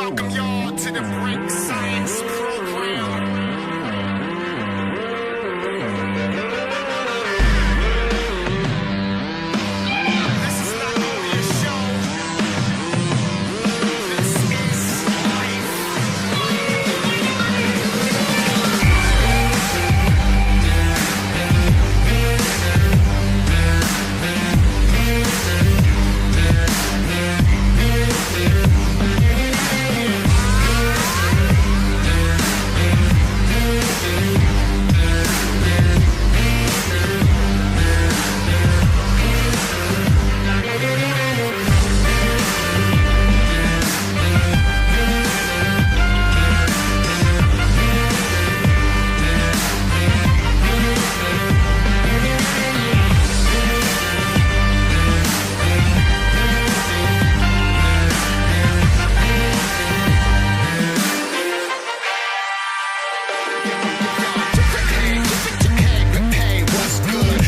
welcome y'all to the Break Science Program. This is not only a show, this is life.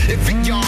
If it y'all,